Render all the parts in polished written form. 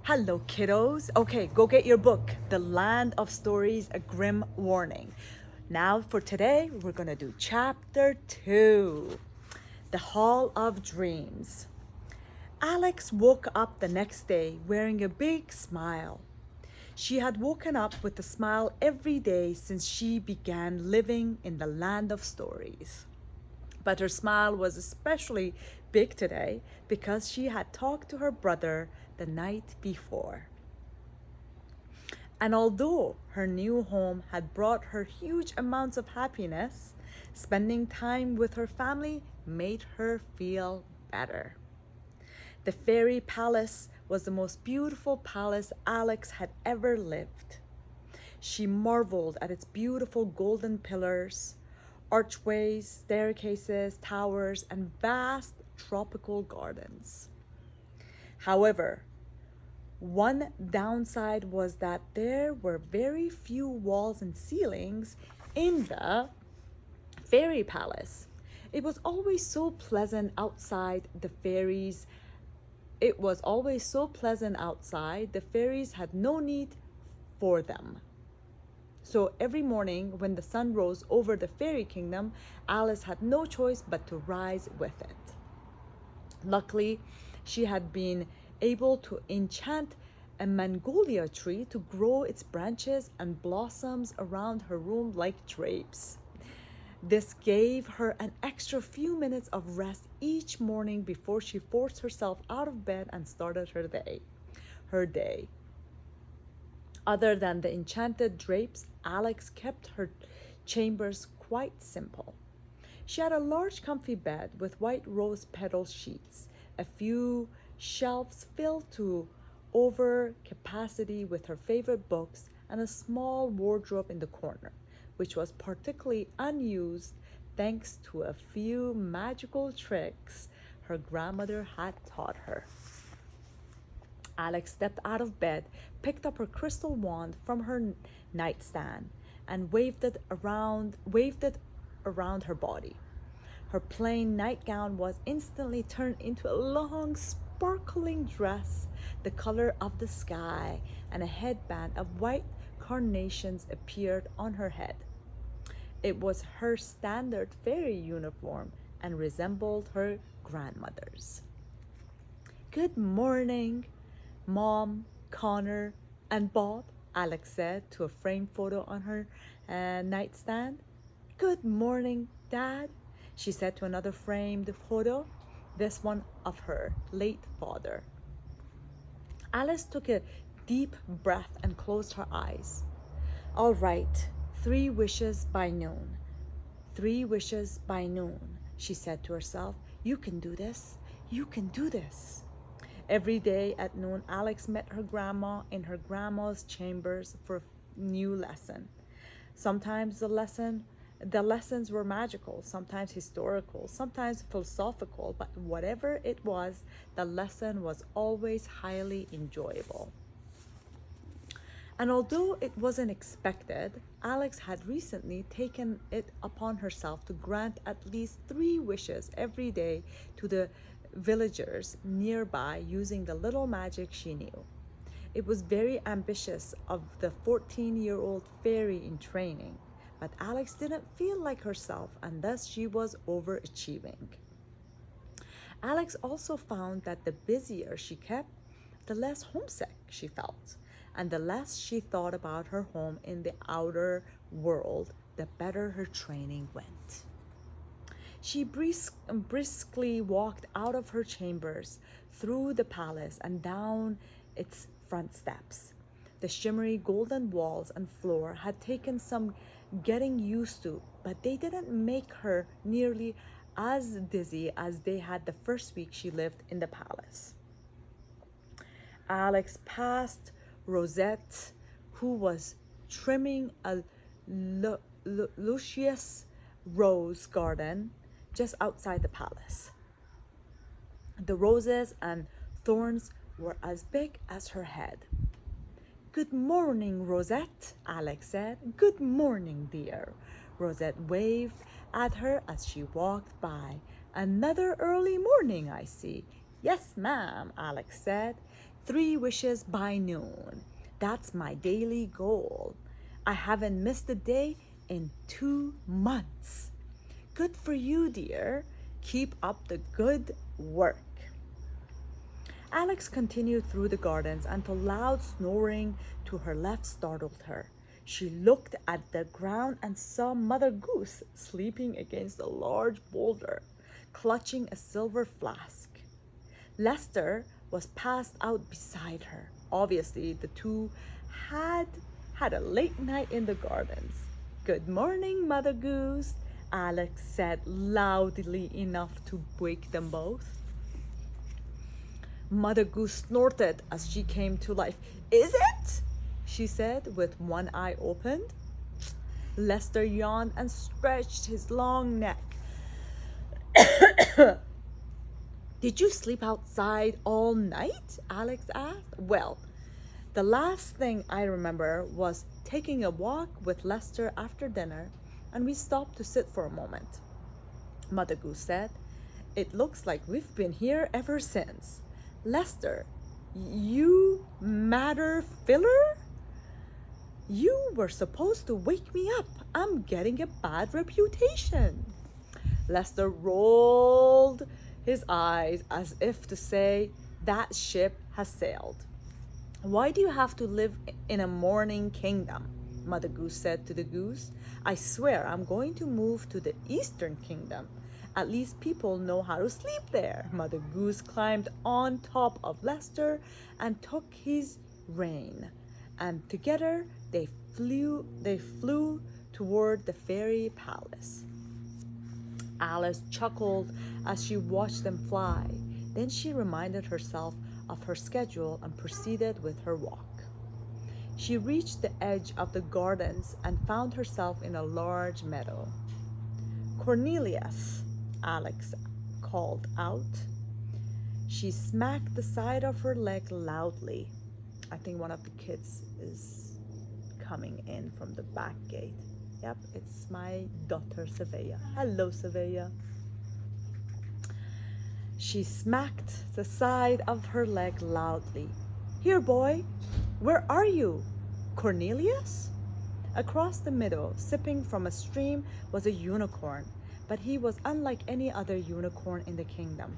Hello, kiddos. Okay, go get your book, The Land of Stories, A Grimm Warning. Now, for today, we're going to do chapter 2, The Hall of Dreams. Alex woke up the next day wearing a big smile. She had woken up with a smile every day since she began living in the land of stories. But her smile was especially big today because she had talked to her brother the night before. And although her new home had brought her huge amounts of happiness, spending time with her family made her feel better. The fairy palace was the most beautiful palace Alex had ever lived. She marveled at its beautiful golden pillars, archways, staircases, towers, and vast tropical gardens. However, one downside was that there were very few walls and ceilings in the fairy palace. It was always so pleasant outside the fairies. It was always so pleasant outside, the fairies had no need for them. So every morning when the sun rose over the fairy kingdom, Alice had no choice but to rise with it. Luckily, she had been able to enchant a magnolia tree to grow its branches and blossoms around her room like drapes. This gave her an extra few minutes of rest each morning before she forced herself out of bed and started her day. Other than the enchanted drapes, Alex kept her chambers quite simple. She had a large comfy bed with white rose petal sheets, a few shelves filled to over capacity with her favorite books, and a small wardrobe in the corner, which was particularly unused thanks to a few magical tricks her grandmother had taught her. Alex stepped out of bed, picked up her crystal wand from her nightstand, and waved it around her body. Her plain nightgown was instantly turned into a long, sparkling dress, the color of the sky, and a headband of white carnations appeared on her head. It was her standard fairy uniform and resembled her grandmother's. "Good morning, Mom, Connor, and Bob," Alex said to a framed photo on her nightstand. "Good morning, Dad," she said to another framed photo, this one of her late father. Alice took a deep breath and closed her eyes. "All right, 3 wishes by noon. 3 wishes by noon," she said to herself. "You can do this. You can do this." Every day at noon, Alex met her grandma in her grandma's chambers for a new lesson. Sometimes the lessons were magical, sometimes historical, sometimes philosophical, but whatever it was, the lesson was always highly enjoyable. And although it wasn't expected, Alex had recently taken it upon herself to grant at least 3 wishes every day to the villagers nearby using the little magic she knew. It was very ambitious of the 14-year-old fairy in training, but Alex didn't feel like herself and thus she was overachieving. Alex also found that the busier she kept, the less homesick she felt, and the less she thought about her home in the outer world, the better her training went. She briskly walked out of her chambers, through the palace, and down its front steps. The shimmery golden walls and floor had taken some getting used to, but they didn't make her nearly as dizzy as they had the first week she lived in the palace. Alex passed Rosette, who was trimming a luscious rose garden just outside the palace. The roses and thorns were as big as her head. "Good morning, Rosette," Alex said. "Good morning, dear." Rosette waved at her as she walked by. "Another early morning, I see." "Yes, ma'am," Alex said, 3 wishes by noon. That's my daily goal. I haven't missed a day in 2 months. Good for you, dear. Keep up the good work. Alex continued through the gardens until loud snoring to her left startled her. She looked at the ground and saw Mother Goose sleeping against a large boulder, clutching a silver flask. Lester was passed out beside her. Obviously, the two had had a late night in the gardens. Good morning, Mother Goose, Alex said loudly enough to wake them both. Mother Goose snorted as she came to life. Is it? She said with one eye opened. Lester yawned and stretched his long neck. Did you sleep outside all night? Alex asked. Well, the last thing I remember was taking a walk with Lester after dinner, and we stopped to sit for a moment. Mother Goose said, It looks like we've been here ever since. Lester, you matter filler? You were supposed to wake me up. I'm getting a bad reputation. Lester rolled his eyes as if to say, That ship has sailed. Why do you have to live in a morning kingdom? Mother Goose said to the goose. I swear I'm going to move to the Eastern Kingdom. At least people know how to sleep there. Mother Goose climbed on top of Lester and took his rein. And together they flew toward the fairy palace. Alice chuckled as she watched them fly. Then she reminded herself of her schedule and proceeded with her walk. She reached the edge of the gardens and found herself in a large meadow. Cornelius, Alex called out. She smacked the side of her leg loudly. I think one of the kids is coming in from the back gate. Yep, it's my daughter, Savea. Hello, Savea. She smacked the side of her leg loudly. Here, boy, where are you? Cornelius? Across the meadow, sipping from a stream, was a unicorn, but he was unlike any other unicorn in the kingdom.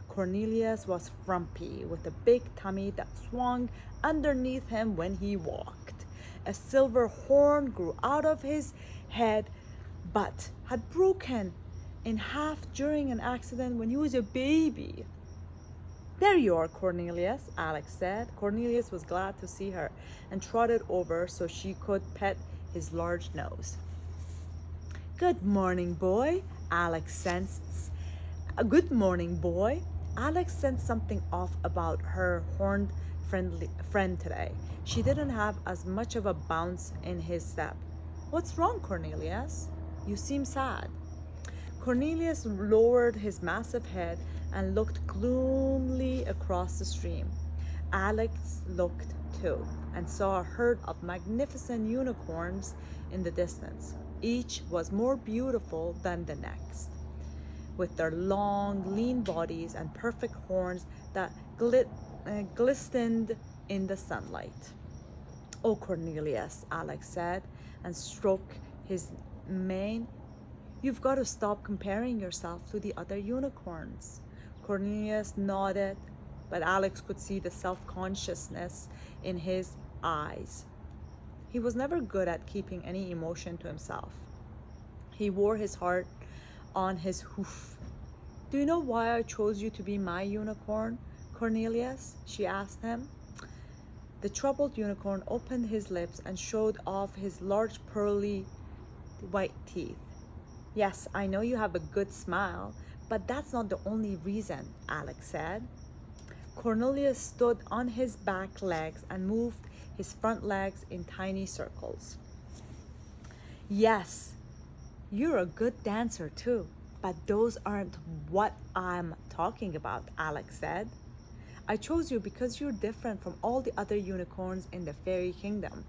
Cornelius was frumpy, with a big tummy that swung underneath him when he walked. A silver horn grew out of his head, but had broken in half during an accident when he was a baby. There you are, Cornelius, Alex said. Cornelius was glad to see her and trotted over so she could pet his large nose. Good morning, boy, Alex sensed. Good morning, boy. Alex sensed something off about her horned friend today. She didn't have as much of a bounce in his step. What's wrong, Cornelius? You seem sad. Cornelius lowered his massive head and looked gloomily across the stream. Alex looked too and saw a herd of magnificent unicorns in the distance. Each was more beautiful than the next, with their long, lean bodies and perfect horns that glistened in the sunlight. Oh, Cornelius, Alex said, and stroked his mane. You've got to stop comparing yourself to the other unicorns. Cornelius nodded, but Alex could see the self-consciousness in his eyes. He was never good at keeping any emotion to himself. He wore his heart on his hoof. Do you know why I chose you to be my unicorn, Cornelius? She asked him. The troubled unicorn opened his lips and showed off his large pearly white teeth. Yes, I know you have a good smile, but that's not the only reason, Alex said. Cornelius stood on his back legs and moved his front legs in tiny circles. Yes, you're a good dancer too, but those aren't what I'm talking about, Alex said. I chose you because you're different from all the other unicorns in the fairy kingdom.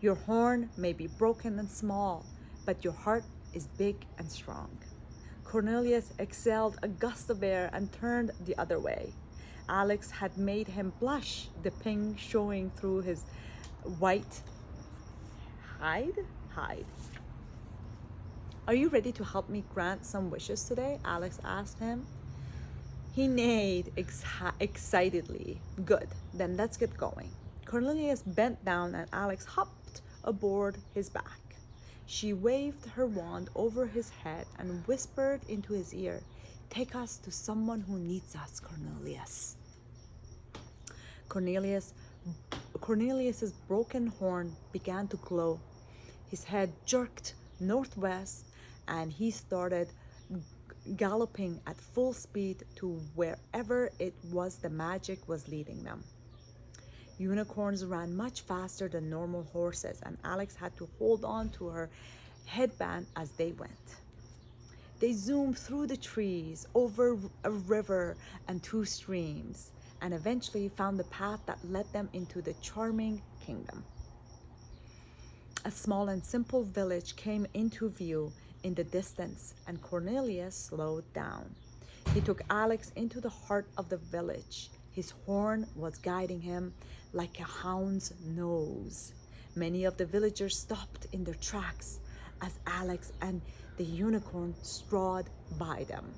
Your horn may be broken and small, but your heart is big and strong. Cornelius exhaled a gust of air and turned the other way. Alex had made him blush, the pink showing through his white hide. Hide. Are you ready to help me grant some wishes today? Alex asked him. He neighed excitedly. Good, then let's get going. Cornelius bent down and Alex hopped aboard his back. She waved her wand over his head and whispered into his ear, "Take us to someone who needs us, Cornelius." Cornelius's broken horn began to glow. His head jerked northwest and he started galloping at full speed to wherever it was the magic was leading them. Unicorns ran much faster than normal horses, and Alex had to hold on to her headband as they went. They zoomed through the trees, over a river and two streams, and eventually found the path that led them into the charming kingdom. A small and simple village came into view in the distance, and Cornelius slowed down. He took Alex into the heart of the village. His horn was guiding him like a hound's nose. Many of the villagers stopped in their tracks as Alex and the unicorn strode by them.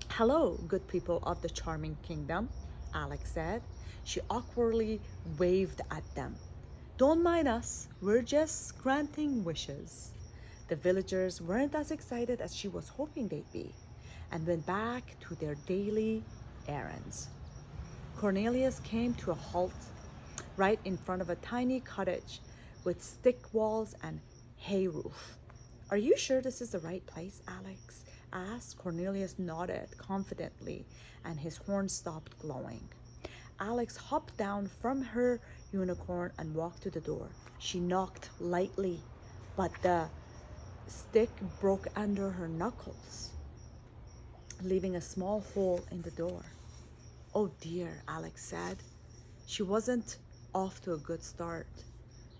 "Hello, good people of the charming kingdom," Alex said. She awkwardly waved at them. "Don't mind us, we're just granting wishes." The villagers weren't as excited as she was hoping they'd be, and went back to their daily errands. Cornelius came to a halt right in front of a tiny cottage with stick walls and hay roof. "Are you sure this is the right place?" Alex asked. Cornelius nodded confidently, and his horn stopped glowing. Alex hopped down from her unicorn and walked to the door. She knocked lightly, but the stick broke under her knuckles, leaving a small hole in the door. "Oh dear," Alex said. She wasn't off to a good start.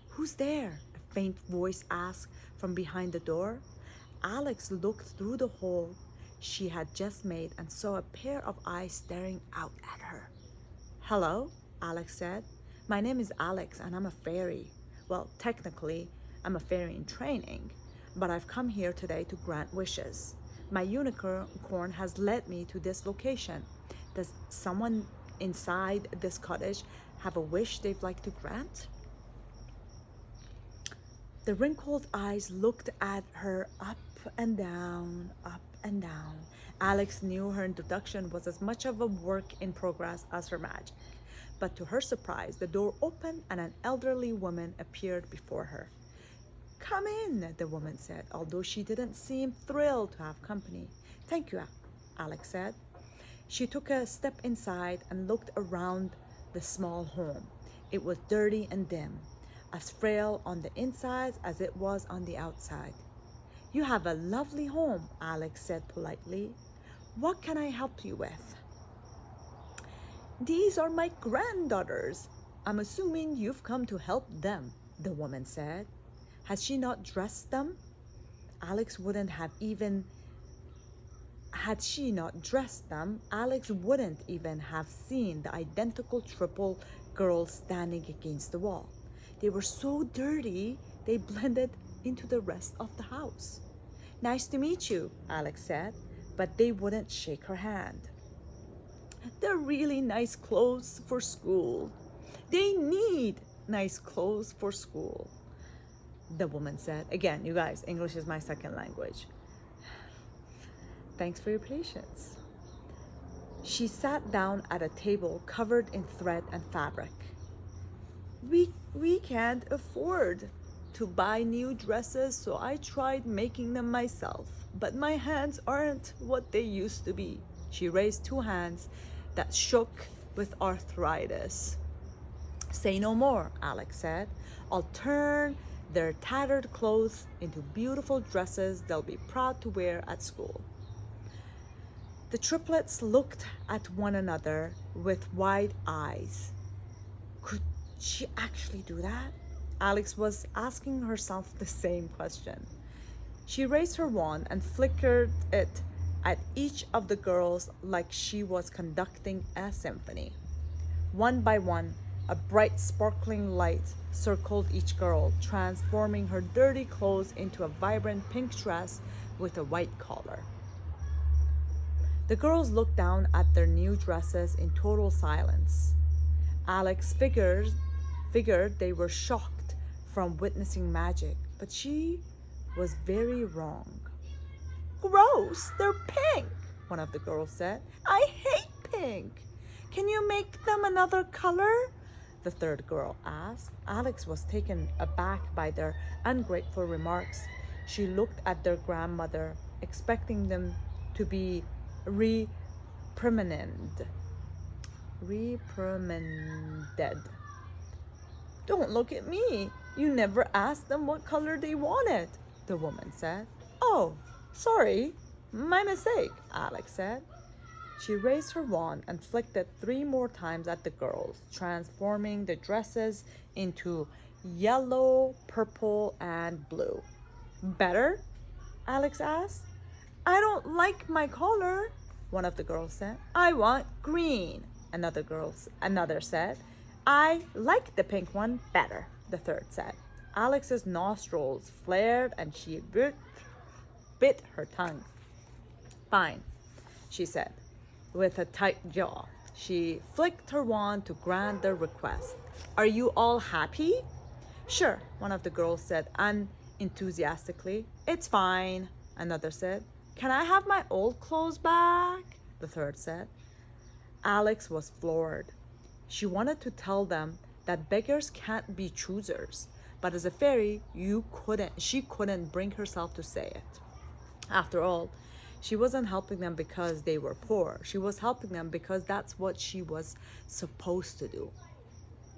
"Who's there?" a faint voice asked from behind the door. Alex looked through the hole she had just made and saw a pair of eyes staring out at her. "Hello," Alex said. "My name is Alex and I'm a fairy. Well, technically, I'm a fairy in training, but I've come here today to grant wishes. My unicorn has led me to this location. Does someone inside this cottage have a wish they'd like to grant?" The wrinkled eyes looked at her up and down, up and down. Alex knew her introduction was as much of a work in progress as her magic. But to her surprise, the door opened and an elderly woman appeared before her. "Come in," the woman said, although she didn't seem thrilled to have company. "Thank you," Alex said. She took a step inside and looked around the small home. It was dirty and dim, as frail on the inside as it was on the outside. "You have a lovely home," Alex said politely. "What can I help you with?" "These are my granddaughters. I'm assuming you've come to help them," the woman said. Had she not dressed them, Alex wouldn't even have seen the identical triple girls standing against the wall. They were so dirty, they blended into the rest of the house. "Nice to meet you," Alex said, but they wouldn't shake her hand. "They're really nice clothes for school. They need nice clothes for school," the woman said. Again, you guys, English is my second language. Thanks for your patience. She sat down at a table covered in thread and fabric. We can't afford to buy new dresses, so I tried making them myself, but my hands aren't what they used to be." She raised two hands that shook with arthritis. "Say no more," Alex said. "I'll turn their tattered clothes into beautiful dresses they'll be proud to wear at school." The triplets looked at one another with wide eyes. Could she actually do that? Alex was asking herself the same question. She raised her wand and flickered it at each of the girls like she was conducting a symphony. One by one, a bright sparkling light circled each girl, transforming her dirty clothes into a vibrant pink dress with a white collar. The girls looked down at their new dresses in total silence. Alex figured they were shocked from witnessing magic, but she was very wrong. Gross, they're pink, one of the girls said. I hate pink. Can you make them another color? The third girl asked. Alex was taken aback by their ungrateful remarks. She looked at their grandmother, expecting them to be reprimanded. Reprimanded. Don't look at me. You never asked them what color they wanted, the woman said. Oh, sorry. My mistake, Alex said. She raised her wand and flicked it 3 more times at the girls, transforming the dresses into yellow, purple, and blue. Better? Alex asked. I don't like my color, one of the girls said. I want green, another said. I like the pink one better, the third said. Alex's nostrils flared and she bit her tongue. Fine, she said, with a tight jaw. She flicked her wand to grant their request. Are you all happy? Sure, one of the girls said unenthusiastically. It's fine, another said. Can I have my old clothes back? The third said. Alex was floored. She wanted to tell them that beggars can't be choosers, but as a fairy, she couldn't bring herself to say it. After all, she wasn't helping them because they were poor. She was helping them because that's what she was supposed to do.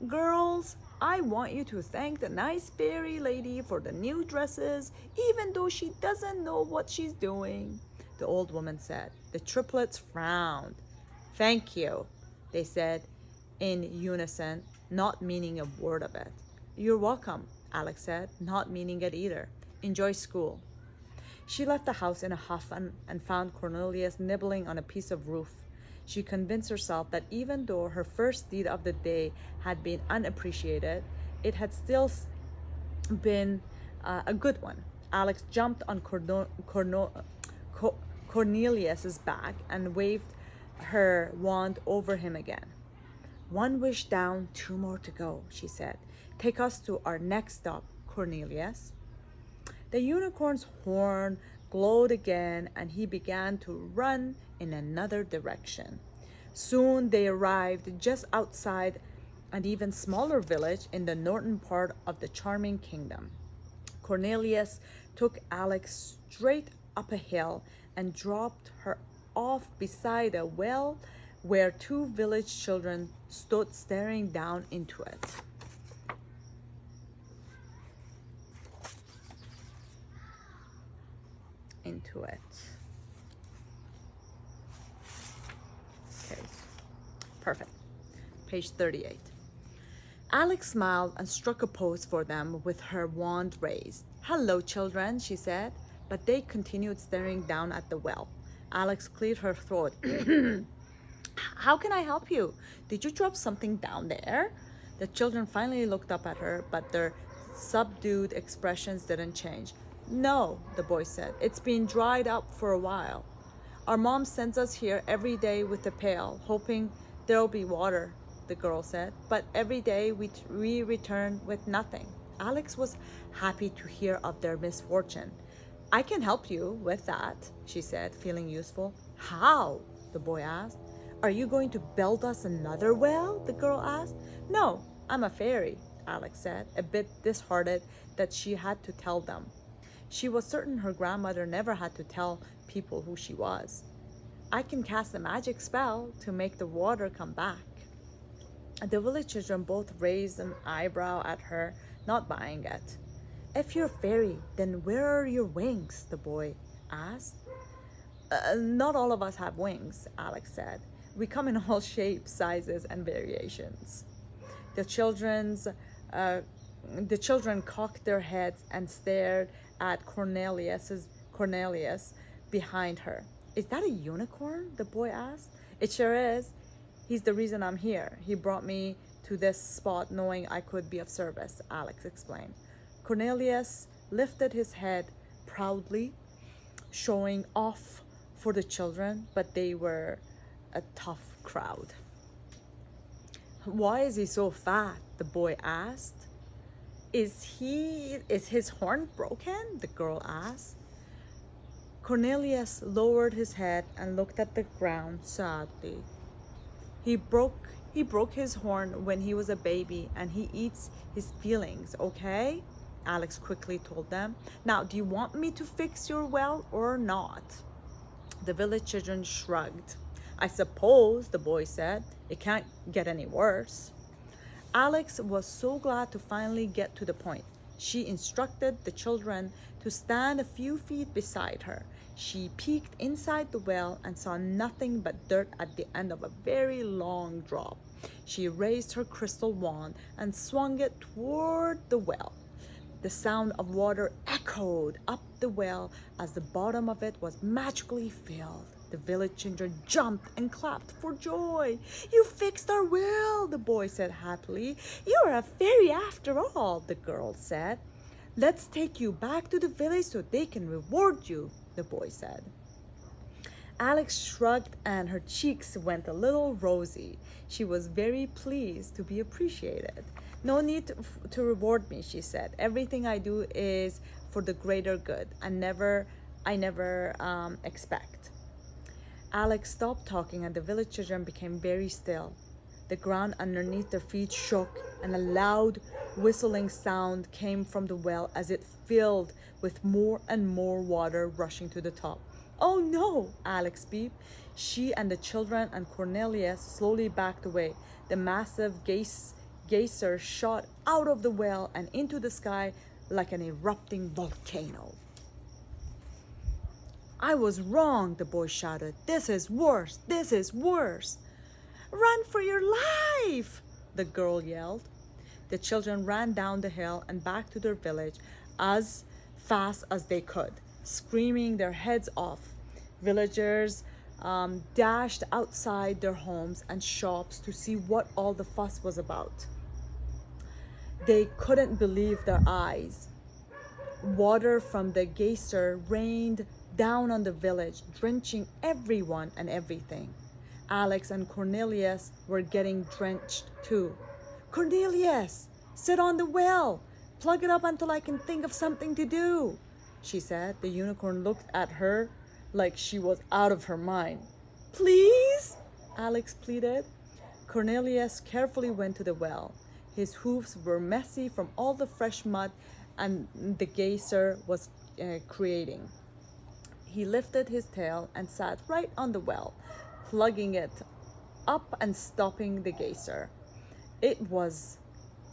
Girls, I want you to thank the nice fairy lady for the new dresses, even though she doesn't know what she's doing, the old woman said. The triplets frowned. Thank you, they said in unison, not meaning a word of it. You're welcome, Alex said, not meaning it either. Enjoy school. She left the house in a huff and found Cornelius nibbling on a piece of roof. She convinced herself that even though her first deed of the day had been unappreciated, it had still been a good one. Alex jumped on Cornelius's back and waved her wand over him again. One wish down, 2 more to go, she said. Take us to our next stop, Cornelius. The unicorn's horn glowed again, and he began to run in another direction. Soon they arrived just outside an even smaller village in the northern part of the charming kingdom. Cornelius took Alex straight up a hill and dropped her off beside a well where 2 village children stood staring down into it. Okay, perfect. Page 38. Alex smiled and struck a pose for them with her wand raised. Hello, children, she said, but they continued staring down at the well. Alex cleared her throat. How can I help you? Did you drop something down there? The children finally looked up at her, but their subdued expressions didn't change. No, the boy said. It's been dried up for a while. Our mom sends us here every day with a pail, hoping there'll be water, the girl said. But every day we return with nothing. Alex was happy to hear of their misfortune. I can help you with that, she said, feeling useful. How? The boy asked. Are you going to build us another well? The girl asked. No, I'm a fairy, Alex said, a bit disheartened that she had to tell them. She was certain her grandmother never had to tell people who she was. I can cast a magic spell to make the water come back. The village children both raised an eyebrow at her, not buying it. If you're a fairy, then where are your wings? The boy asked. Not all of us have wings, Alex said. We come in all shapes, sizes, and variations. The children cocked their heads and stared at Cornelius behind her. Is that a unicorn? The boy asked. It sure is. He's the reason I'm here. He brought me to this spot knowing I could be of service, Alex explained. Cornelius lifted his head proudly, showing off for the children, but they were a tough crowd. Why is he so fat? The boy asked. Is his horn broken? The girl asked. Cornelius lowered his head and looked at the ground sadly. He broke his horn when he was a baby and he eats his feelings, okay? Alex quickly told them. Now, do you want me to fix your well or not? The village children shrugged. I suppose, the boy said. It can't get any worse. Alex was so glad to finally get to the point. She instructed the children to stand a few feet beside her. She peeked inside the well and saw nothing but dirt at the end of a very long drop. She raised her crystal wand and swung it toward the well. The sound of water echoed up the well as the bottom of it was magically filled. The village children jumped and clapped for joy. You fixed our well, the boy said happily. You're a fairy after all, the girl said. Let's take you back to the village so they can reward you, the boy said. Alex shrugged and her cheeks went a little rosy. She was very pleased to be appreciated. No need to reward me, she said. Everything I do is for the greater good. I never expect. Alex stopped talking and the village children became very still. The ground underneath their feet shook and a loud whistling sound came from the well as it filled with more and more water rushing to the top. Oh no, Alex beeped. She and the children and Cornelius slowly backed away. The massive geyser shot out of the well and into the sky like an erupting volcano. I was wrong, the boy shouted. This is worse. This is worse. Run for your life, the girl yelled. The children ran down the hill and back to their village as fast as they could, screaming their heads off. Villagers dashed outside their homes and shops to see what all the fuss was about. They couldn't believe their eyes. Water from the geyser rained down on the village, drenching everyone and everything. Alex and Cornelius were getting drenched too. Cornelius, sit on the well. Plug it up until I can think of something to do, she said. The unicorn looked at her like she was out of her mind. Please, Alex pleaded. Cornelius carefully went to the well. His hooves were messy from all the fresh mud and the geyser was creating. He lifted his tail and sat right on the well, plugging it up and stopping the geyser. It was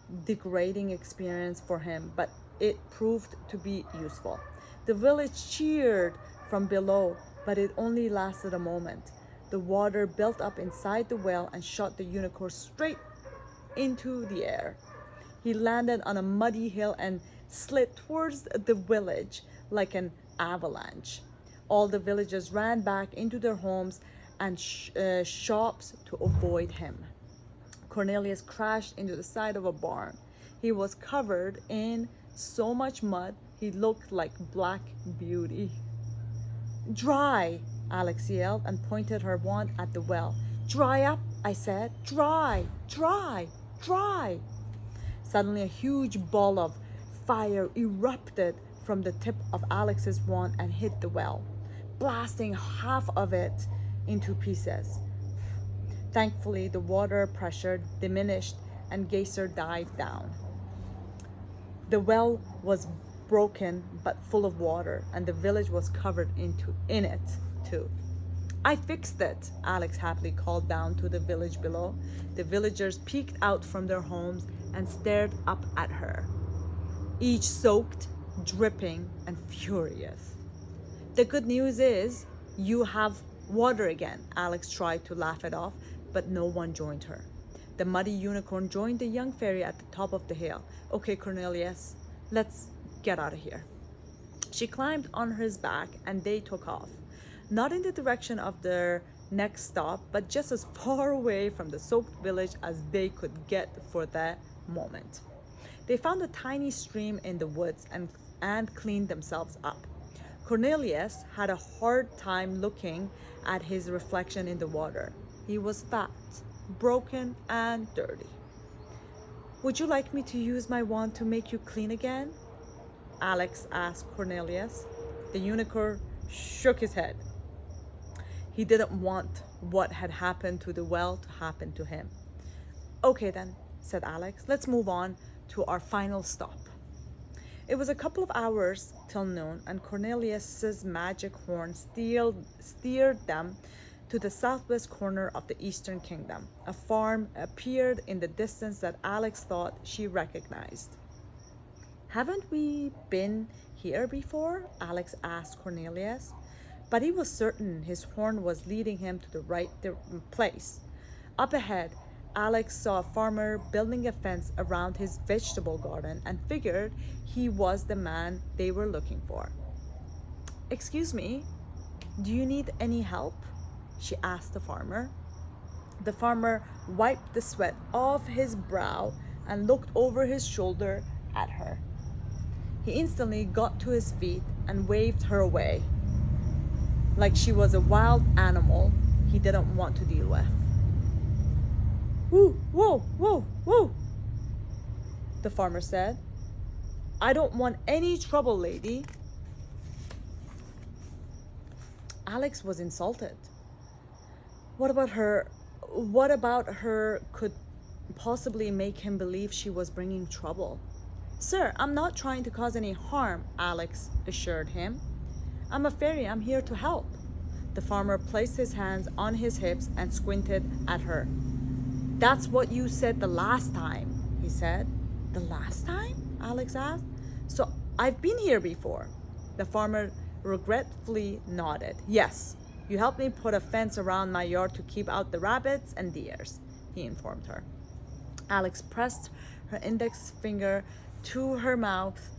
a degrading experience for him, but it proved to be useful. The village cheered from below, but it only lasted a moment. The water built up inside the well and shot the unicorn straight into the air. He landed on a muddy hill and slid towards the village like an avalanche. All the villagers ran back into their homes and shops to avoid him. Cornelius crashed into the side of a barn. He was covered in so much mud, he looked like Black Beauty. Dry, Alex yelled and pointed her wand at the well. Dry up, I said. Dry, dry, dry. Suddenly, a huge ball of fire erupted from the tip of Alex's wand and hit the well, blasting half of it into pieces. Thankfully, the water pressure diminished and geyser died down. The well was broken but full of water, and the village was covered in it too. I fixed it, Alex happily called down to the village below. The villagers peeked out from their homes and stared up at her, each soaked, dripping, and furious. The good news is you have water again, Alex tried to laugh it off, but no one joined her. The muddy unicorn joined the young fairy at the top of the hill. Okay, Cornelius, let's get out of here. She climbed on his back and they took off. not in the direction of their next stop, but just as far away from the soaked village as they could get for that moment. They found a tiny stream in the woods and cleaned themselves up. Cornelius had a hard time looking at his reflection in the water. He was fat, broken, and dirty. Would you like me to use my wand to make you clean again? Alex asked Cornelius. The unicorn shook his head. He didn't want what had happened to the well to happen to him. Okay then, said Alex, let's move on to our final stop. It was a couple of hours till noon, and Cornelius's magic horn steered them to the southwest corner of the Eastern Kingdom. A farm appeared in the distance that Alex thought she recognized. Haven't we been here before? Alex asked Cornelius. But he was certain his horn was leading him to the right place. Up ahead, Alex saw a farmer building a fence around his vegetable garden and figured he was the man they were looking for. Excuse me, do you need any help? She asked the farmer. The farmer wiped the sweat off his brow and looked over his shoulder at her. He instantly got to his feet and waved her away, like she was a wild animal he didn't want to deal with. Woo, whoa, whoa, whoa, the farmer said. I don't want any trouble, lady. Alex was insulted. What about her could possibly make him believe she was bringing trouble? Sir, I'm not trying to cause any harm, Alex assured him. I'm a fairy, I'm here to help. The farmer placed his hands on his hips and squinted at her. That's what you said the last time, he said. The last time? Alex asked. So I've been here before. The farmer regretfully nodded. Yes, you helped me put a fence around my yard to keep out the rabbits and deers, he informed her. Alex pressed her index finger to her mouth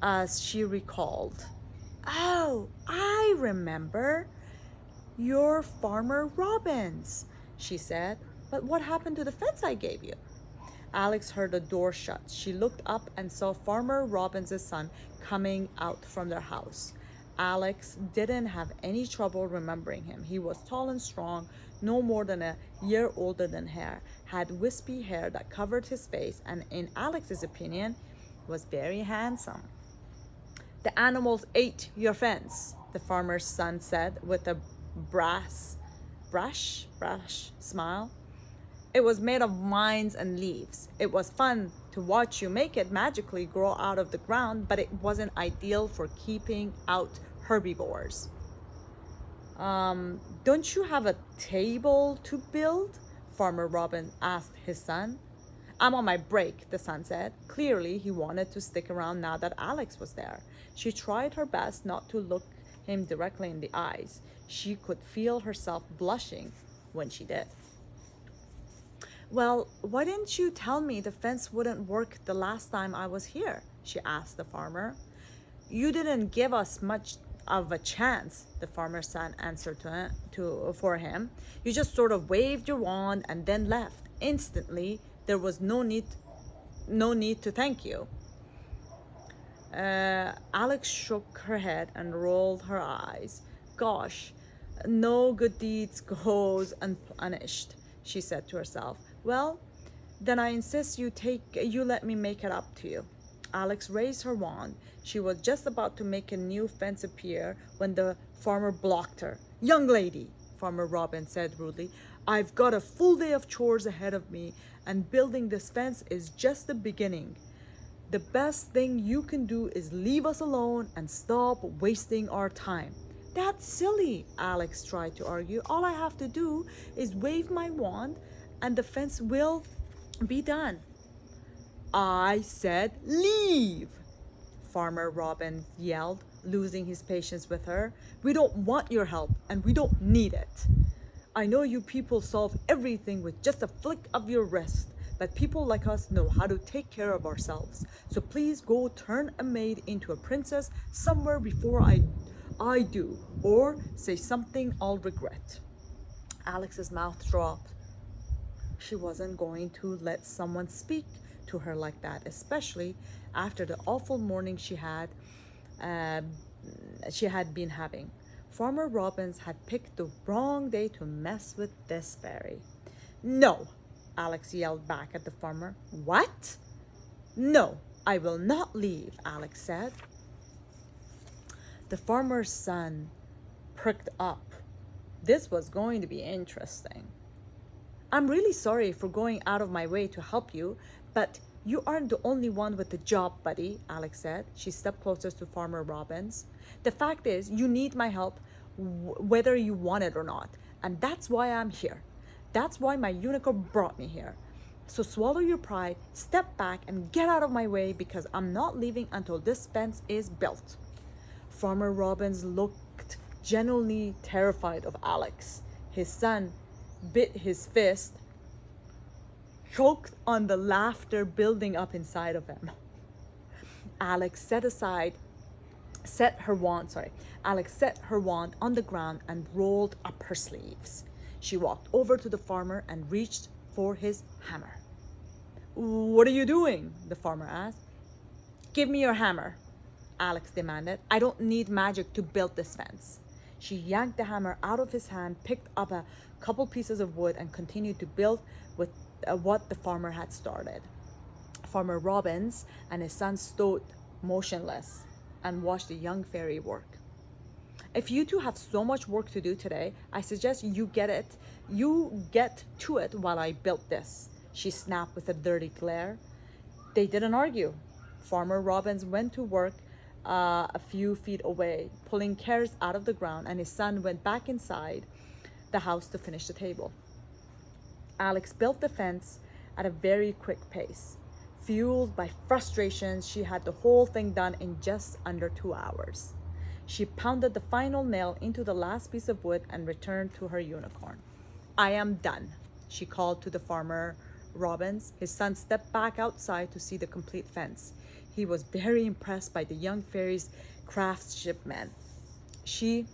as she recalled. Oh, I remember. You're Farmer Robbins, she said. But what happened to the fence I gave you? Alex heard the door shut. She looked up and saw Farmer Robbins' son coming out from their house. Alex didn't have any trouble remembering him. He was tall and strong, no more than a year older than her, had wispy hair that covered his face, and in Alex's opinion, was very handsome. The animals ate your fence, the farmer's son said with a brash smile. It was made of vines and leaves. It was fun to watch you make it magically grow out of the ground, but it wasn't ideal for keeping out herbivores. Don't you have a table to build? Farmer Robin asked his son. I'm on my break, the son said. Clearly, he wanted to stick around now that Alex was there. She tried her best not to look him directly in the eyes. She could feel herself blushing when she did. Well, why didn't you tell me the fence wouldn't work the last time I was here? She asked the farmer. You didn't give us much of a chance, the farmer's son answered for him. You just sort of waved your wand and then left. Instantly, there was no need to thank you. Alex shook her head and rolled her eyes. Gosh, no good deeds goes unpunished, she said to herself. Well, then I insist you let me make it up to you. Alex raised her wand. She was just about to make a new fence appear when the farmer blocked her. Young lady, Farmer Robin said rudely, I've got a full day of chores ahead of me, and building this fence is just the beginning. The best thing you can do is leave us alone and stop wasting our time. That's silly, Alex tried to argue. All I have to do is wave my wand and the fence will be done. I said leave, Farmer Robin yelled, losing his patience with her. We don't want your help and we don't need it. I know you people solve everything with just a flick of your wrist, but people like us know how to take care of ourselves. So please go turn a maid into a princess somewhere before I do, or say something I'll regret. Alex's mouth dropped. She wasn't going to let someone speak to her like that, especially after the awful morning uh, she had been having. Farmer Robbins had picked the wrong day to mess with this fairy. No, Alex yelled back at the farmer. What? No, I will not leave, Alex said. The farmer's son pricked up. This was going to be interesting. I'm really sorry for going out of my way to help you, but you aren't the only one with the job, buddy, Alex said. She stepped closer to Farmer Robbins. The fact is, you need my help whether you want it or not, and that's why I'm here. That's why my unicorn brought me here. So swallow your pride, step back, and get out of my way because I'm not leaving until this fence is built. Farmer Robbins looked genuinely terrified of Alex. His son bit his fist, choked on the laughter building up inside of him. Alex Alex set her wand on the ground and rolled up her sleeves. She walked over to the farmer and reached for his hammer. What are you doing? The farmer asked. Give me your hammer, Alex demanded. I don't need magic to build this fence. She yanked the hammer out of his hand, picked up a couple pieces of wood, and continued to build with what the farmer had started. Farmer Robbins and his son stood motionless and watched the young fairy work. If you two have so much work to do today, I suggest you get to it while I build this, she snapped with a dirty glare. They didn't argue. Farmer Robbins went to work a few feet away, pulling carrots out of the ground, and his son went back inside the house to finish the table. Alex built the fence at a very quick pace. Fueled by frustration, she had the whole thing done in just under 2 hours. She pounded the final nail into the last piece of wood and returned to her unicorn. I am done, she called to the farmer Robbins. His son stepped back outside to see the complete fence. He was very impressed by the young fairy's craftsmanship. She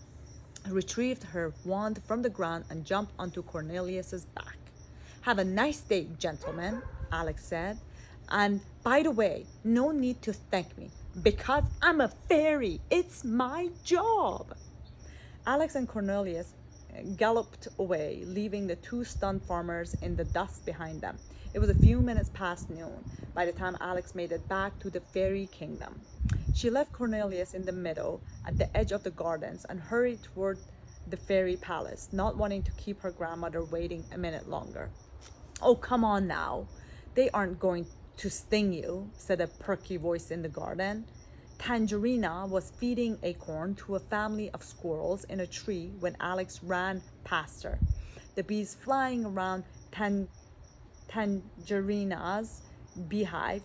retrieved her wand from the ground and jumped onto Cornelius's back. Have a nice day, gentlemen, Alex said. And by the way, no need to thank me because I'm a fairy. It's my job. Alex and Cornelius galloped away, leaving the two stunned farmers in the dust behind them. It was a few minutes past noon by the time Alex made it back to the fairy kingdom. She left Cornelius in the meadow at the edge of the gardens and hurried toward the fairy palace, not wanting to keep her grandmother waiting a minute longer. Oh, come on now. They aren't going to sting you, said a perky voice in the garden. Tangerina was feeding acorn to a family of squirrels in a tree when Alex ran past her. The bees flying around Tangerina's beehive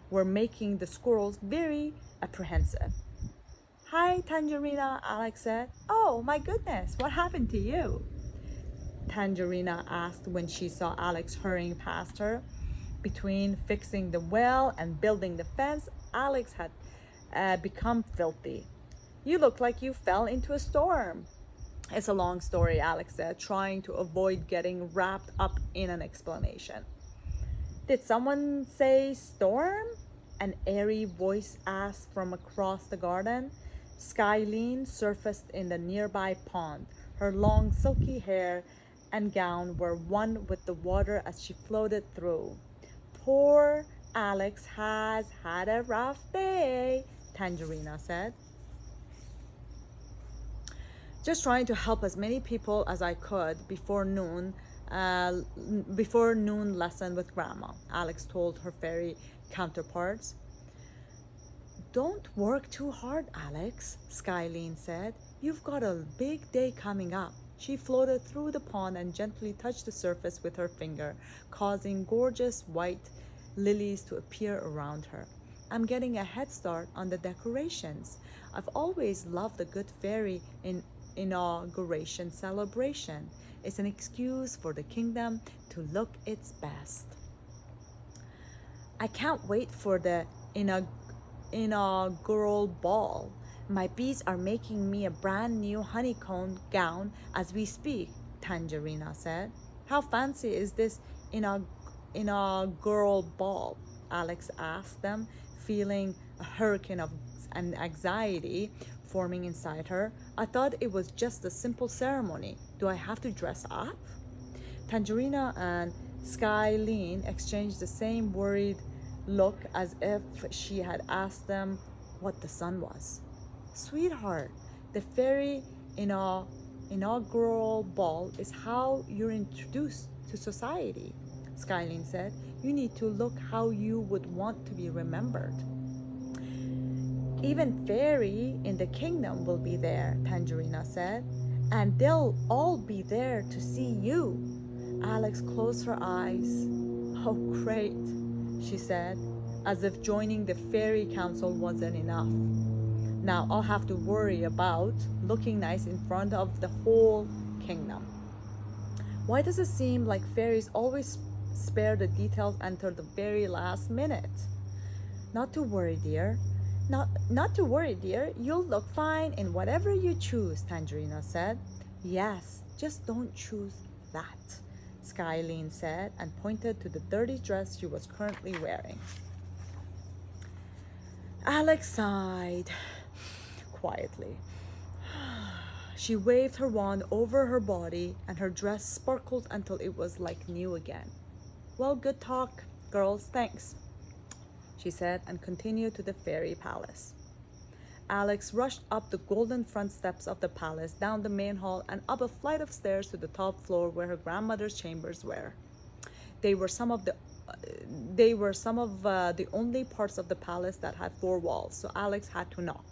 were making the squirrels very apprehensive. Hi, Tangerina, Alex said. Oh, my goodness, what happened to you? Tangerina asked when she saw Alex hurrying past her. Between fixing the well and building the fence, Alex had become filthy. You look like you fell into a storm. It's a long story, Alex said, trying to avoid getting wrapped up in an explanation. Did someone say storm? An airy voice asked from across the garden. Skyline surfaced in the nearby pond. Her long silky hair and gown were one with the water as she floated through. Poor Alex has had a rough day, Tangerina said. Just trying to help as many people as I could before noon lesson with Grandma, Alex told her fairy counterparts. Don't work too hard, Alex, Skyline said. You've got a big day coming up. She floated through the pond and gently touched the surface with her finger, causing gorgeous white lilies to appear around her. I'm getting a head start on the decorations. I've always loved the Good Fairy inauguration celebration. It's an excuse for the kingdom to look its best. I can't wait for the inaugural ball. My bees are making me a brand new honeycomb gown as we speak, Tangerina said. How fancy is this in a girl ball? Alex asked them, feeling a hurricane of anxiety forming inside her. I thought it was just a simple ceremony. Do I have to dress up? Tangerina and Skylene exchanged the same worried look as if she had asked them what the sun was. Sweetheart, the fairy inaugural ball is how you're introduced to society, Skylene said. You need to look how you would want to be remembered. Even fairy in the kingdom will be there, Tangerina said, and they'll all be there to see you. Alex closed her eyes. Oh, great, she said, as if joining the fairy council wasn't enough. Now I'll have to worry about looking nice in front of the whole kingdom. Why does it seem like fairies always spare the details until the very last minute? Not to worry, dear. Not to worry, dear. You'll look fine in whatever you choose, Tangerina said. Yes, just don't choose that, Skylene said and pointed to the dirty dress she was currently wearing. Alex sighed quietly. She waved her wand over her body and her dress sparkled until it was like new again. Well, good talk, girls, thanks, she said and continued to the fairy palace. Alex rushed up the golden front steps of the palace, down the main hall, and up a flight of stairs to the top floor where her grandmother's chambers were. They were some of the only parts of the palace that had four walls, so Alex had to knock.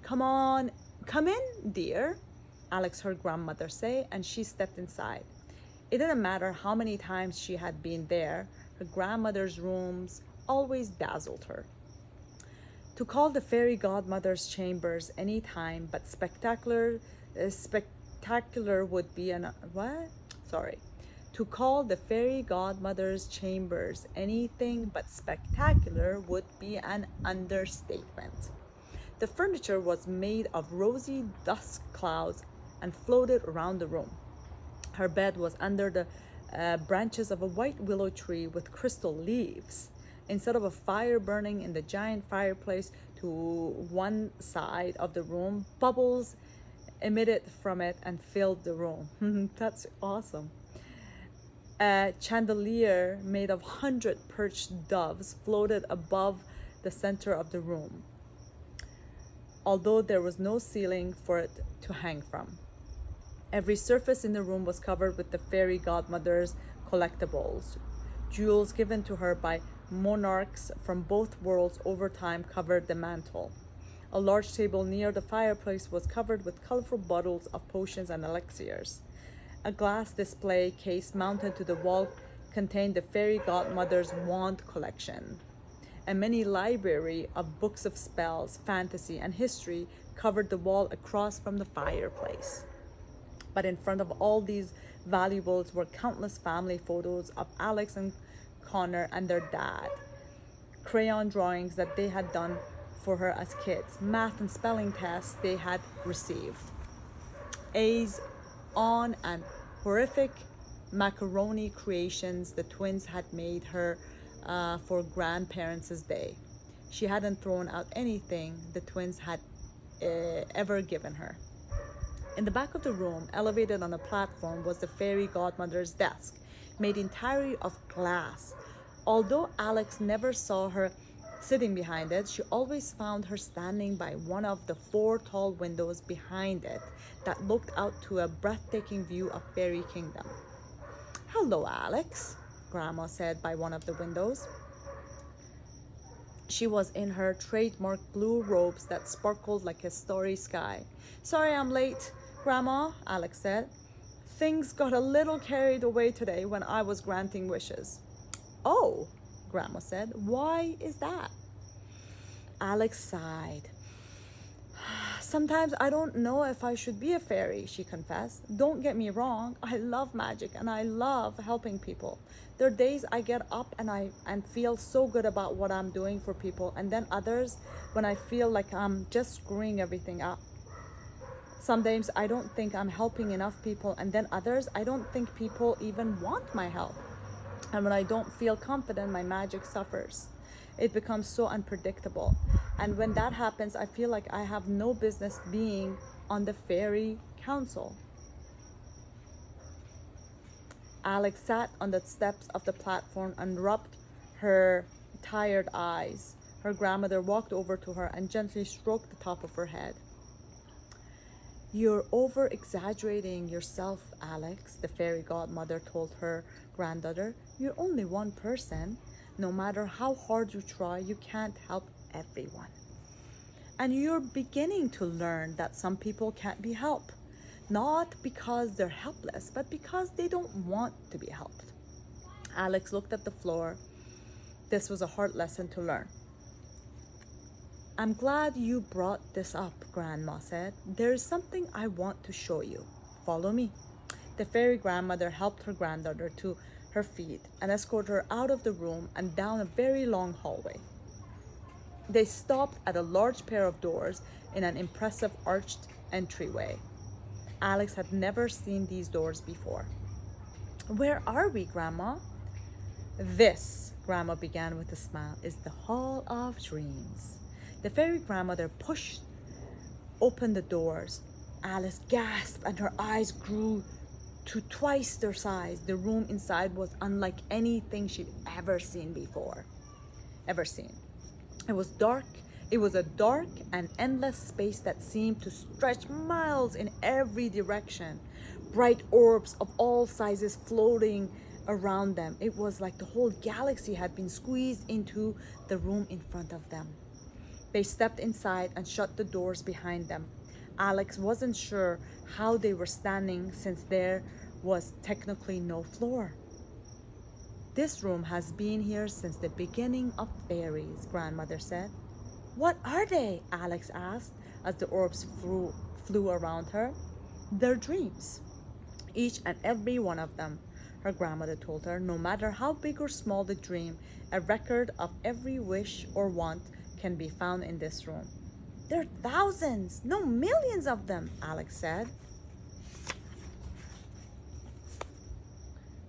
Come on, come in, dear, Alex heard grandmother say, and she stepped inside. It didn't matter how many times she had been there, her grandmother's rooms always dazzled her. To call the fairy godmother's chambers any time but spectacular would be an what? Sorry. To call the fairy godmother's chambers anything but spectacular would be an understatement. The furniture was made of rosy dust clouds and floated around the room. Her bed was under the branches of a white willow tree with crystal leaves. Instead of a fire burning in the giant fireplace to one side of the room, bubbles emitted from it and filled the room. That's awesome. A chandelier made of 100 perched doves floated above the center of the room, although there was no ceiling for it to hang from. Every surface in the room was covered with the fairy godmother's collectibles. Jewels given to her by monarchs from both worlds over time covered the mantle. A large table near the fireplace was covered with colorful bottles of potions and elixirs. A glass display case mounted to the wall contained the fairy godmother's wand collection. A mini library of books of spells, fantasy, and history covered the wall across from the fireplace. But in front of all these valuables were countless family photos of Alex and Connor and their dad, crayon drawings that they had done for her as kids, math and spelling tests they had received, A's on, and horrific macaroni creations the twins had made her for grandparents' day. She hadn't thrown out anything the twins had ever given her. In the back of the room, elevated on a platform, was the fairy godmother's desk, made entirely of glass. Although Alex never saw her sitting behind it, she always found her standing by one of the four tall windows behind it that looked out to a breathtaking view of Fairy Kingdom. Hello, Alex, Grandma said by one of the windows. She was in her trademark blue robes that sparkled like a starry sky. Sorry I'm late, Grandma, Alex said. Things got a little carried away today when I was granting wishes. Oh, Grandma said. Why is that? Alex sighed. Sometimes I don't know if I should be a fairy, she confessed. Don't get me wrong, I love magic and I love helping people. There are days I get up and feel so good about what I'm doing for people, and then others when I feel like I'm just screwing everything up. Some days I don't think I'm helping enough people, and then others I don't think people even want my help. And when I don't feel confident, my magic suffers. It becomes so unpredictable. And when that happens, I feel like I have no business being on the fairy council. Alex sat on the steps of the platform and rubbed her tired eyes. Her grandmother walked over to her and gently stroked the top of her head. You're over exaggerating yourself, Alex, the fairy godmother told her granddaughter. You're only one person. No matter how hard you try, you can't help everyone. And you're beginning to learn that some people can't be helped. Not because they're helpless, but because they don't want to be helped. Alex looked at the floor. This was a hard lesson to learn. I'm glad you brought this up, Grandma said. There is something I want to show you. Follow me. The fairy grandmother helped her granddaughter to her feet and escorted her out of the room and down a very long hallway. They stopped at a large pair of doors in an impressive arched entryway. Alex had never seen these doors before. Where are we, Grandma? This, Grandma began with a smile, is the Hall of Dreams. The fairy grandmother pushed open the doors. Alice gasped and her eyes grew to twice their size. The room inside was unlike anything she'd ever seen before. It was dark. It was a dark and endless space that seemed to stretch miles in every direction. Bright orbs of all sizes floating around them. It was like the whole galaxy had been squeezed into the room in front of them. They stepped inside and shut the doors behind them. Alex wasn't sure how they were standing since there was technically no floor. This room has been here since the beginning of fairies, Grandmother said. What are they? Alex asked as the orbs flew around her. They're dreams. Each and every one of them, her grandmother told her, no matter how big or small the dream, a record of every wish or want can be found in this room. There are thousands, no millions of them, Alex said.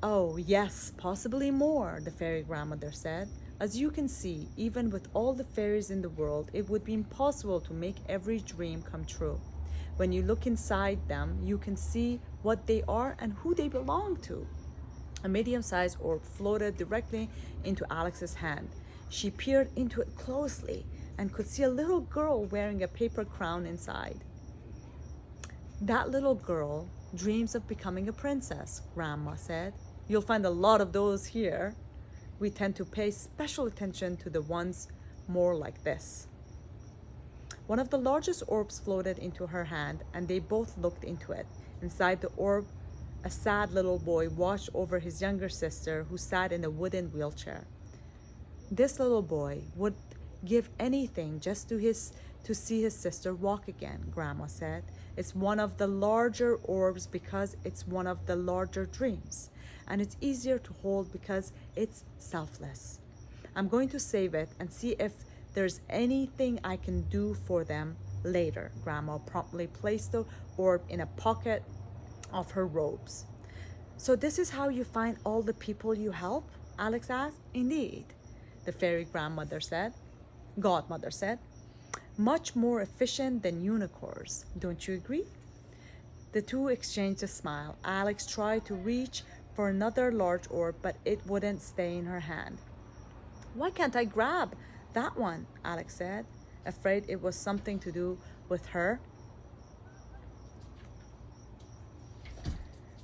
Oh, yes, possibly more, the fairy grandmother said. As you can see, even with all the fairies in the world, it would be impossible to make every dream come true. When you look inside them, you can see what they are and who they belong to. A medium-sized orb floated directly into Alex's hand. She peered into it closely and could see a little girl wearing a paper crown inside. That little girl dreams of becoming a princess, Grandma said. You'll find a lot of those here. We tend to pay special attention to the ones more like this. One of the largest orbs floated into her hand, and they both looked into it. Inside the orb, a sad little boy watched over his younger sister, who sat in a wooden wheelchair. This little boy would give anything just to see his sister walk again, Grandma said. It's one of the larger orbs because it's one of the larger dreams. And it's easier to hold because it's selfless. I'm going to save it and see if there's anything I can do for them later. Grandma promptly placed the orb in a pocket of her robes. So this is how you find all the people you help? Alex asked. Indeed, the fairy godmother said. Much more efficient than unicorns. Don't you agree? The two exchanged a smile. Alex tried to reach for another large orb, but it wouldn't stay in her hand. Why can't I grab that one? Alex said, afraid it was something to do with her.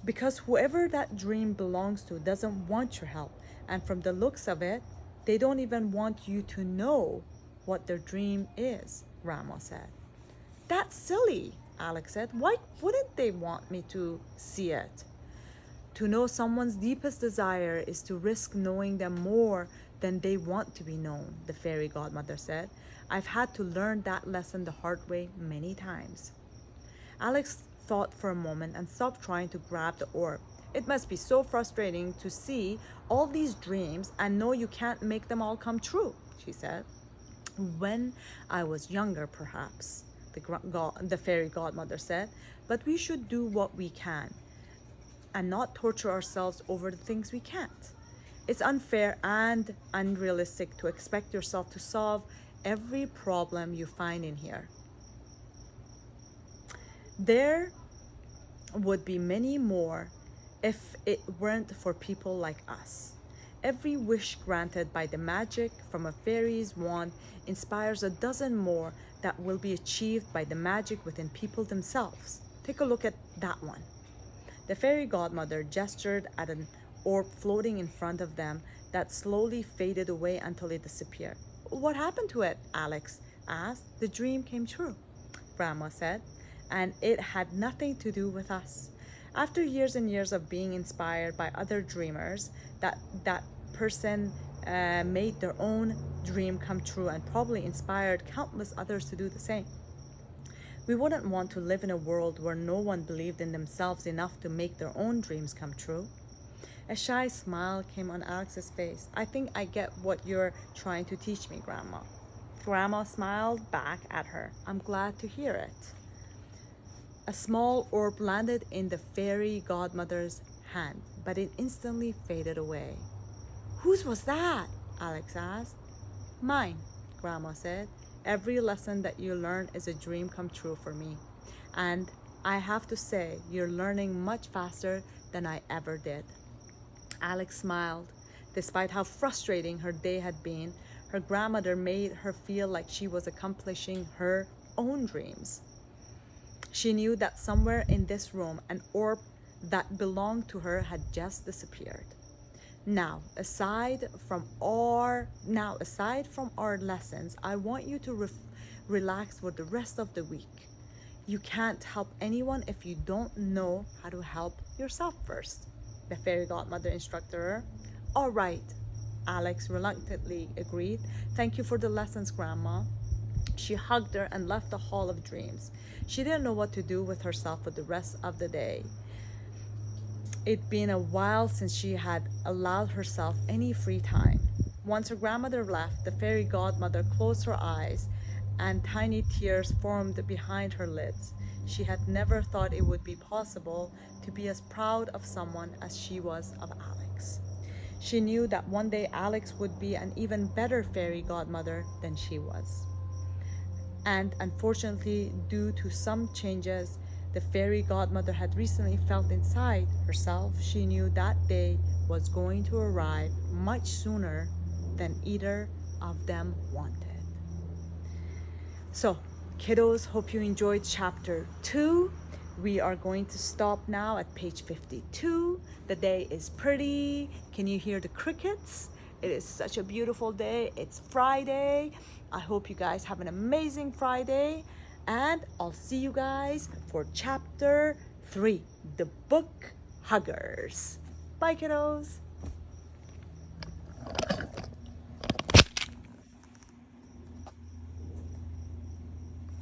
Because whoever that dream belongs to doesn't want your help, and from the looks of it, they don't even want you to know what their dream is, Grandma said. That's silly, Alex said. Why wouldn't they want me to see it? To know someone's deepest desire is to risk knowing them more than they want to be known, the fairy godmother said. I've had to learn that lesson the hard way many times. Alex thought for a moment and stopped trying to grab the orb. It must be so frustrating to see all these dreams and know you can't make them all come true, she said. When I was younger, perhaps, the fairy godmother said, but we should do what we can and not torture ourselves over the things we can't. It's unfair and unrealistic to expect yourself to solve every problem you find in here. There would be many more if it weren't for people like us. Every wish granted by the magic from a fairy's wand inspires a dozen more that will be achieved by the magic within people themselves. Take a look at that one. The fairy godmother gestured at an orb floating in front of them that slowly faded away until it disappeared. What happened to it? Alex asked. The dream came true, Grandma said, and it had nothing to do with us. After years and years of being inspired by other dreamers, that person made their own dream come true and probably inspired countless others to do the same. We wouldn't want to live in a world where no one believed in themselves enough to make their own dreams come true. A shy smile came on Alex's face. I think I get what you're trying to teach me, Grandma. Grandma smiled back at her. I'm glad to hear it. A small orb landed in the fairy godmother's hand, but it instantly faded away. Whose was that? Alex asked. Mine, Grandma said. Every lesson that you learn is a dream come true for me. And I have to say, you're learning much faster than I ever did. Alex smiled. Despite how frustrating her day had been, her grandmother made her feel like she was accomplishing her own dreams. She knew that somewhere in this room, an orb that belonged to her had just disappeared. Now, aside from our lessons, I want you to relax for the rest of the week. You can't help anyone if you don't know how to help yourself first, the fairy godmother instructed her. All right, Alex reluctantly agreed. Thank you for the lessons, Grandma. She hugged her and left the Hall of Dreams. She didn't know what to do with herself for the rest of the day. It'd been a while since she had allowed herself any free time. Once her grandmother left, the fairy godmother closed her eyes and tiny tears formed behind her lids. She had never thought it would be possible to be as proud of someone as she was of Alex. She knew that one day Alex would be an even better fairy godmother than she was. And unfortunately, due to some changes the fairy godmother had recently felt inside herself, she knew that day was going to arrive much sooner than either of them wanted. So, kiddos, hope you enjoyed chapter 2. We are going to stop now at page 52. The day is pretty. Can you hear the crickets? It is such a beautiful day. It's Friday. I hope you guys have an amazing Friday. And I'll see you guys for chapter 3, the book huggers. Bye, kiddos.